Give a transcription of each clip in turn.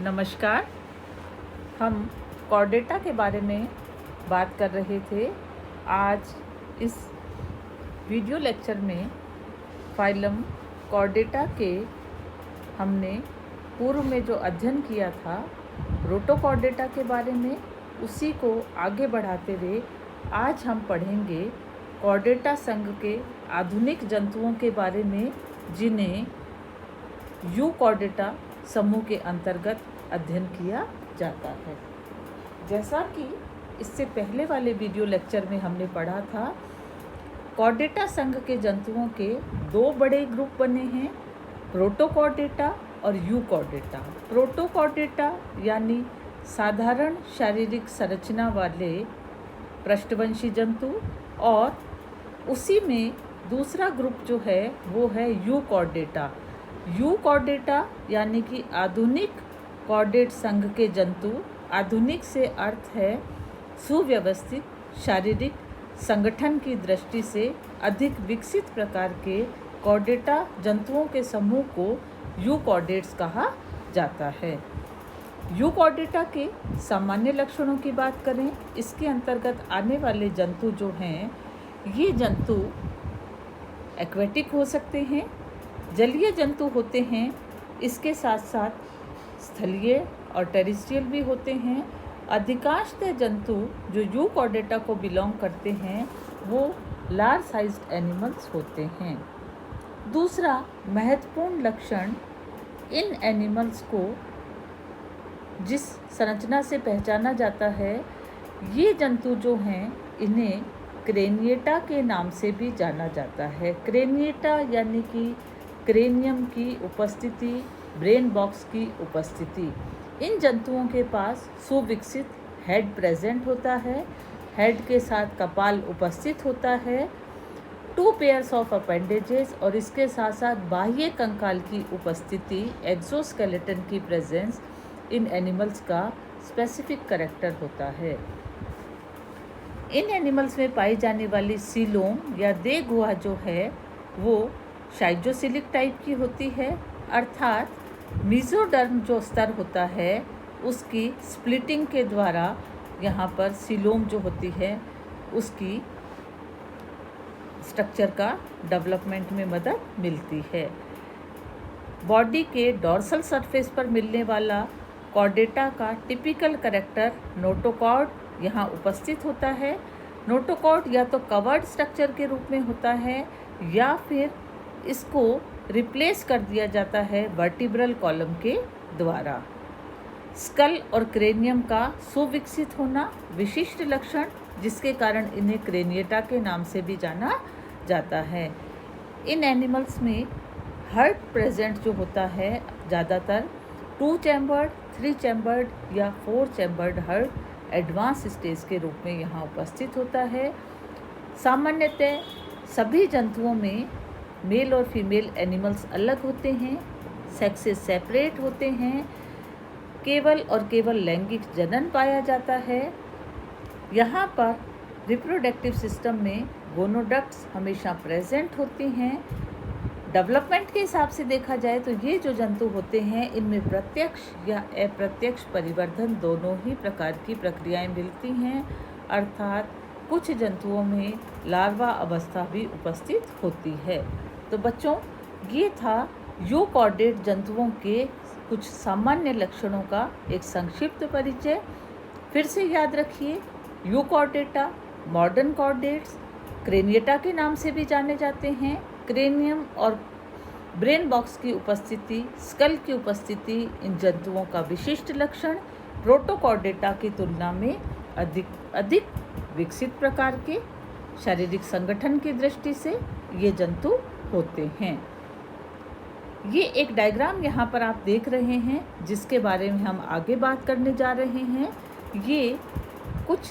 नमस्कार। हम कॉर्डेटा के बारे में बात कर रहे थे। आज इस वीडियो लेक्चर में फाइलम कॉर्डेटा के हमने पूर्व में जो अध्ययन किया था रोटोकॉर्डेटा के बारे में, उसी को आगे बढ़ाते हुए आज हम पढ़ेंगे कॉर्डेटा संघ के आधुनिक जंतुओं के बारे में, जिन्हें यूकॉर्डेटा समूह के अंतर्गत अध्ययन किया जाता है। जैसा कि इससे पहले वाले वीडियो लेक्चर में हमने पढ़ा था, कॉर्डेटा संघ के जंतुओं के दो बड़े ग्रुप बने हैं, प्रोटोकॉर्डेटा और यूकॉर्डेटा। प्रोटोकॉर्डेटा यानी साधारण शारीरिक संरचना वाले पृष्ठवंशी जंतु, और उसी में दूसरा ग्रुप जो है वो है यूकॉर्डेटा। यूकॉर्डेटा यानी कि आधुनिक कॉर्डेट संघ के जंतु। आधुनिक से अर्थ है सुव्यवस्थित शारीरिक संगठन की दृष्टि से अधिक विकसित प्रकार के कॉर्डेटा जंतुओं के समूह को यूकॉर्डेट्स कहा जाता है। यूकॉर्डेटा के सामान्य लक्षणों की बात करें, इसके अंतर्गत आने वाले जंतु जो हैं, ये जंतु एक्वेटिक हो सकते हैं, जलीय जंतु होते हैं, इसके साथ साथ स्थलीय और टेरेस्ट्रियल भी होते हैं। अधिकांशतः जंतु जो यूकॉर्डेटा को बिलोंग करते हैं वो लार्ज साइज्ड एनिमल्स होते हैं। दूसरा महत्वपूर्ण लक्षण, इन एनिमल्स को जिस संरचना से पहचाना जाता है, ये जंतु जो हैं इन्हें क्रेनिएटा के नाम से भी जाना जाता है। क्रेनिएटा यानी कि क्रेनियम की उपस्थिति, ब्रेन बॉक्स की उपस्थिति। इन जंतुओं के पास सुविकसित हेड प्रेजेंट होता है, हेड के साथ कपाल उपस्थित होता है, 2 पेयर्स ऑफ अपेंडेजेस, और इसके साथ साथ बाह्य कंकाल की उपस्थिति, एक्सोस्केलेटन की प्रेजेंस इन एनिमल्स का स्पेसिफिक कैरेक्टर होता है। इन एनिमल्स में पाई जाने वाली सीलोम या देह गुहा जो है वो शाइजोसिलिक टाइप की होती है, अर्थात मीजोडर्म जो स्तर होता है उसकी स्प्लिटिंग के द्वारा यहाँ पर सीलोम जो होती है उसकी स्ट्रक्चर का डेवलपमेंट में मदद मिलती है। बॉडी के डॉर्सल सरफेस पर मिलने वाला कॉर्डेटा का टिपिकल कैरेक्टर नोटोकॉर्ड यहाँ उपस्थित होता है। नोटोकॉर्ड या तो कवर्ड स्ट्रक्चर के रूप में होता है या फिर इसको रिप्लेस कर दिया जाता है वर्टिब्रल कॉलम के द्वारा। स्कल और क्रेनियम का सुविकसित होना विशिष्ट लक्षण, जिसके कारण इन्हें क्रेनिएटा के नाम से भी जाना जाता है। इन एनिमल्स में हार्ट प्रेजेंट जो होता है ज़्यादातर 2 चैम्बर्ड, 3 चैम्बर्ड या 4 चैम्बर्ड हार्ट एडवांस स्टेज के रूप में यहाँ उपस्थित होता है। सामान्यतः सभी जंतुओं में मेल और फीमेल एनिमल्स अलग होते हैं, सेक्सेस सेपरेट होते हैं, केवल और केवल लैंगिक जनन पाया जाता है। यहाँ पर रिप्रोडक्टिव सिस्टम में गोनोडक्ट्स हमेशा प्रेजेंट होती हैं। डेवलपमेंट के हिसाब से देखा जाए तो ये जो जंतु होते हैं इनमें प्रत्यक्ष या अप्रत्यक्ष परिवर्धन दोनों ही प्रकार की प्रक्रियाएं मिलती हैं, अर्थात कुछ जंतुओं में लार्वा अवस्था भी उपस्थित होती है। तो बच्चों, ये था यूकॉर्डेट जंतुओं के कुछ सामान्य लक्षणों का एक संक्षिप्त परिचय। फिर से याद रखिए, यूकॉर्डेटा मॉडर्न कॉर्डेट्स क्रेनिएटा के नाम से भी जाने जाते हैं। क्रेनियम और ब्रेन बॉक्स की उपस्थिति, स्कल की उपस्थिति इन जंतुओं का विशिष्ट लक्षण। प्रोटोकॉर्डेटा की तुलना में अधिक विकसित प्रकार के शारीरिक संगठन की दृष्टि से ये जंतु होते हैं। ये एक डायग्राम यहाँ पर आप देख रहे हैं, जिसके बारे में हम आगे बात करने जा रहे हैं। ये कुछ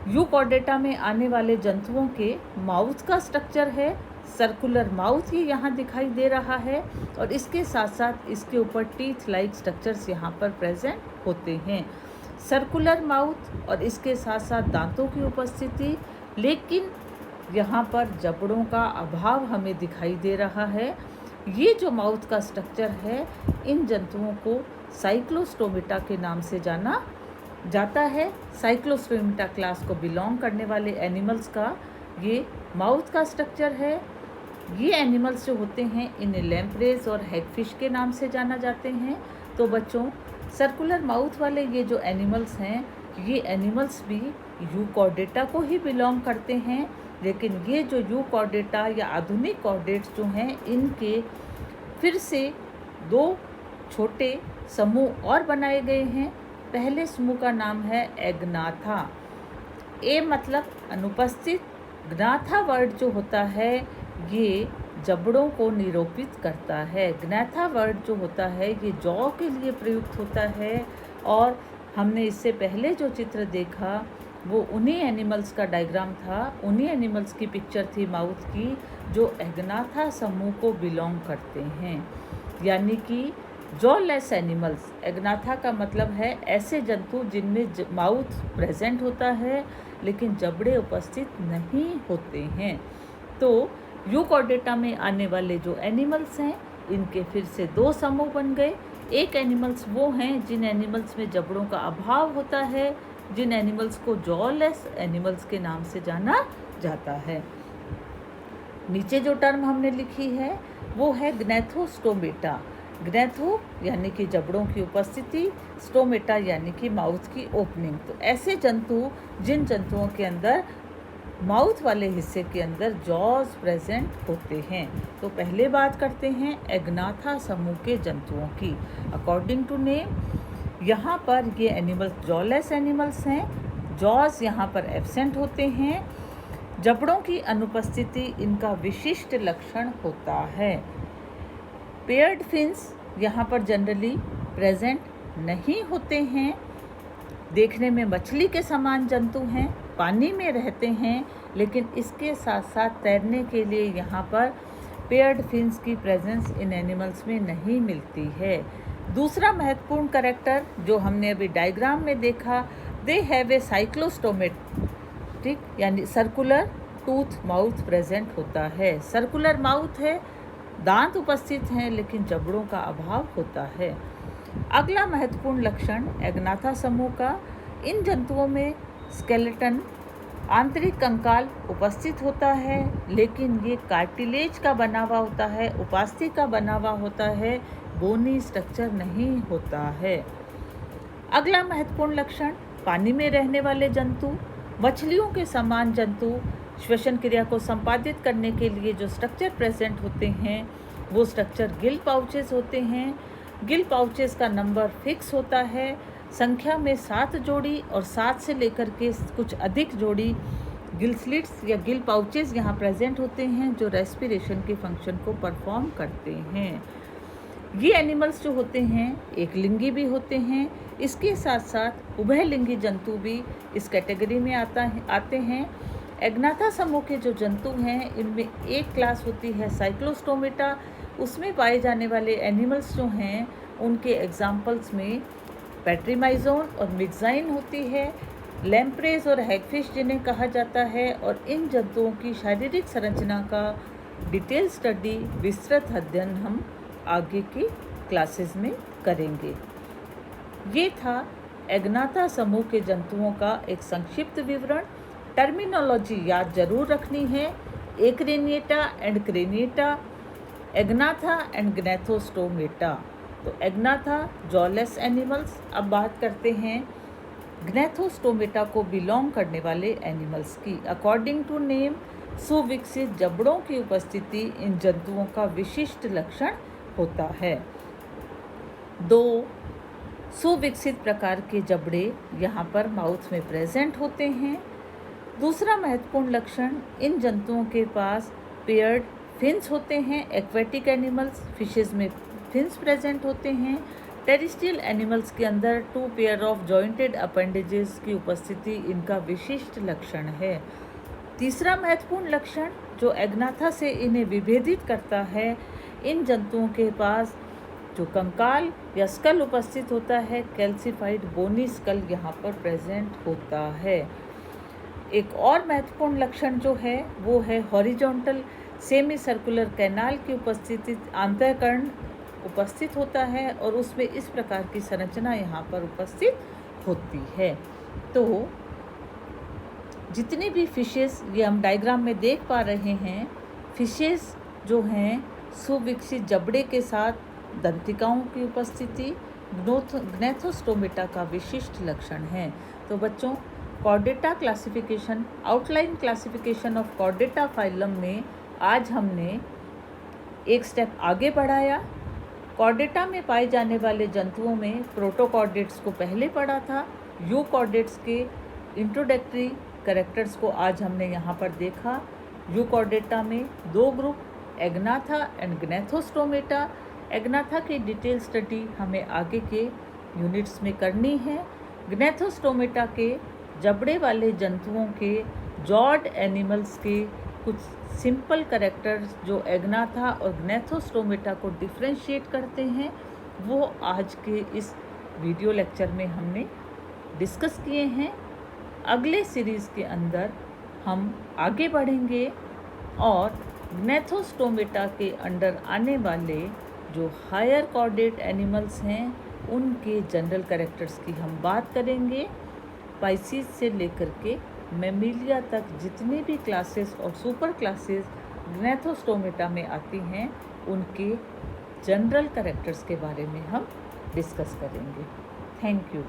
यूकॉर्डेटा में आने वाले जंतुओं के माउथ का स्ट्रक्चर है। सर्कुलर माउथ ये यहाँ दिखाई दे रहा है, और इसके साथ साथ इसके ऊपर टीथ लाइक स्ट्रक्चर्स यहाँ पर प्रेजेंट होते हैं। सर्कुलर माउथ और इसके साथ साथ दांतों की उपस्थिति, लेकिन यहाँ पर जबड़ों का अभाव हमें दिखाई दे रहा है। ये जो माउथ का स्ट्रक्चर है, इन जंतुओं को साइक्लोस्टोमेटा के नाम से जाना जाता है। साइक्लोस्टोमेटा क्लास को बिलोंग करने वाले एनिमल्स का ये माउथ का स्ट्रक्चर है। ये एनिमल्स जो होते हैं इन्हें लैम्प्रेज और हैगफिश के नाम से जाना जाते हैं। तो बच्चों, सर्कुलर माउथ वाले ये जो एनिमल्स हैं, ये एनिमल्स भी यूकॉर्डेटा को ही बिलोंग करते हैं। लेकिन ये जो यूकॉर्डेटा या आधुनिक कॉर्डेट्स जो हैं, इनके फिर से 2 छोटे समूह और बनाए गए हैं। पहले समूह का नाम है एग्नाथा। ए मतलब अनुपस्थित। ग्नाथा वर्ड जो होता है ये जबड़ों को निरूपित करता है। ग्नाथा वर्ड जो होता है ये जॉ के लिए प्रयुक्त होता है। और हमने इससे पहले जो चित्र देखा वो उन्हीं एनिमल्स का डायग्राम था, उन्हीं एनिमल्स की पिक्चर थी माउथ की, जो एग्नाथा समूह को बिलोंग करते हैं, यानी कि जॉलेस एनिमल्स। एग्नाथा का मतलब है ऐसे जंतु जिनमें माउथ प्रेजेंट होता है लेकिन जबड़े उपस्थित नहीं होते हैं। तो यूकॉर्डेटा में आने वाले जो एनिमल्स हैं, इनके फिर से 2 समूह बन गए। एक एनिमल्स वो हैं जिन एनिमल्स में जबड़ों का अभाव होता है, जिन एनिमल्स को जॉलेस एनिमल्स के नाम से जाना जाता है। नीचे जो टर्म हमने लिखी है वो है ग्नैथोस्टोमेटा। ग्नैथो यानी कि जबड़ों की उपस्थिति, स्टोमेटा यानी कि माउथ की ओपनिंग। तो ऐसे जंतु जिन जंतुओं के अंदर माउथ वाले हिस्से के अंदर जॉज प्रेजेंट होते हैं। तो पहले बात करते हैं एग्नाथा समूह के जंतुओं की। अकॉर्डिंग टू नेम, यहाँ पर ये एनिमल्स जॉलेस एनिमल्स हैं। जॉज यहाँ पर एब्सेंट होते हैं। जबड़ों की अनुपस्थिति इनका विशिष्ट लक्षण होता है। पेयर्ड फिन्स यहाँ पर जनरली प्रेजेंट नहीं होते हैं। देखने में मछली के समान जंतु हैं, पानी में रहते हैं, लेकिन इसके साथ साथ तैरने के लिए यहाँ पर पेयर्ड फिन्स की प्रेजेंस इन एनिमल्स में नहीं मिलती है। दूसरा महत्वपूर्ण कैरेक्टर जो हमने अभी डायग्राम में देखा, दे हैव ए साइक्लोस्टोमेटिक यानी सर्कुलर टूथ माउथ प्रेजेंट होता है। सर्कुलर माउथ है, दांत उपस्थित हैं लेकिन जबड़ों का अभाव होता है। अगला महत्वपूर्ण लक्षण एग्नाथा समूह का, इन जंतुओं में स्केलेटन आंतरिक कंकाल उपस्थित होता है, लेकिन ये कार्टिलेज का बना हुआ होता है, उपास्थि का बना हुआ होता है, बोनी स्ट्रक्चर नहीं होता है। अगला महत्वपूर्ण लक्षण, पानी में रहने वाले जंतु, मछलियों के समान जंतु श्वसन क्रिया को संपादित करने के लिए जो स्ट्रक्चर प्रेजेंट होते हैं वो स्ट्रक्चर गिल पाउचेस होते हैं। गिल पाउचेस का नंबर फिक्स होता है, संख्या में 7 जोड़ी और 7 से लेकर के कुछ अधिक जोड़ी गिल स्लिट्स या गिल पाउचेस यहाँ प्रेजेंट होते हैं जो रेस्पिरेशन के फंक्शन को परफॉर्म करते हैं। ये एनिमल्स जो होते हैं एक लिंगी भी होते हैं, इसके साथ साथ उभयलिंगी जंतु भी इस कैटेगरी में आते हैं। एग्नाथा समूह के जो जंतु हैं इनमें एक क्लास होती है साइक्लोस्टोमेटा, उसमें पाए जाने वाले एनिमल्स जो हैं उनके एग्जाम्पल्स में पैट्रीमाइजोन और मिक्साइन होती है, लैम्प्रेज और हैगफिश जिन्हें कहा जाता है। और इन जंतुओं की शारीरिक संरचना का डिटेल स्टडी, विस्तृत अध्ययन हम आगे की क्लासेस में करेंगे। ये था एग्नाथा समूह के जंतुओं का एक संक्षिप्त विवरण। टर्मिनोलॉजी याद जरूर रखनी है, एक्रेनिएटा एंड क्रेनिएटा, एग्नाथा एंड ग्नैथोस्टोमेटा। तो एग्नाथा जॉलेस एनिमल्स। अब बात करते हैं ग्नैथोस्टोमेटा को बिलोंग करने वाले एनिमल्स की। अकॉर्डिंग टू नेम, सुविकसित जबड़ों की उपस्थिति इन जंतुओं का विशिष्ट लक्षण होता है। 2 सुविकसित प्रकार के जबड़े यहाँ पर माउथ में प्रेजेंट होते हैं। दूसरा महत्वपूर्ण लक्षण, इन जंतुओं के पास पेयर्ड फिन्स होते हैं। एक्वेटिक एनिमल्स, फिशेस में फिन्स प्रेजेंट होते हैं। टेरिस्ट्रियल एनिमल्स के अंदर 2 पेयर ऑफ जॉइंटेड अपेंडेजेस की उपस्थिति इनका विशिष्ट लक्षण है। तीसरा महत्वपूर्ण लक्षण जो एग्नाथा से इन्हें विभेदित करता है, इन जंतुओं के पास जो कंकाल या स्कल उपस्थित होता है, कैल्सिफाइड बोनी स्कल यहाँ पर प्रेजेंट होता है। एक और महत्वपूर्ण लक्षण जो है वो है हॉरिजॉन्टल सेमी सर्कुलर कैनाल की उपस्थिति, आंतःकर्ण उपस्थित होता है और उसमें इस प्रकार की संरचना यहाँ पर उपस्थित होती है। तो जितनी भी फिशेस, ये हम डायग्राम में देख पा रहे हैं, फिशेस जो हैं सुविकसित जबड़े के साथ दंतिकाओं की उपस्थिति ग्नैथोस्टोमेटा का विशिष्ट लक्षण है। तो बच्चों, Chordata classification, outline classification of Chordata phylum में आज हमने एक स्टेप आगे बढ़ाया। कॉर्डेटा में पाए जाने वाले जंतुओं में प्रोटोकॉर्डेट्स को पहले पढ़ा था। यूकॉर्डेट्स के इंट्रोडक्टरी कैरेक्टर्स को आज हमने यहाँ पर देखा। यूकॉर्डेटा में दो ग्रुप, एग्नाथा एंड ग्नैथोस्टोमेटा। एग्नाथा की डिटेल स्टडी हमें आगे के यूनिट्स में करनी है। ग्नैथोस्टोमेटा के जबड़े वाले जंतुओं के, जॉड एनिमल्स के कुछ सिंपल कैरेक्टर्स जो एग्नाथा और ग्नैथोस्टोमेटा को डिफ्रेंशिएट करते हैं, वो आज के इस वीडियो लेक्चर में हमने डिस्कस किए हैं। अगले सीरीज़ के अंदर हम आगे बढ़ेंगे और ग्नैथोस्टोमेटा के अंडर आने वाले जो हायर कॉर्डेट एनिमल्स हैं उनके जनरल कैरेक्टर्स की हम बात करेंगे। पाइसीज से लेकर के मैमिलिया तक जितने भी क्लासेस और सुपर क्लासेस ग्नैथोस्टोमेटा में आती हैं, उनके जनरल कैरेक्टर्स के बारे में हम डिस्कस करेंगे। Thank you.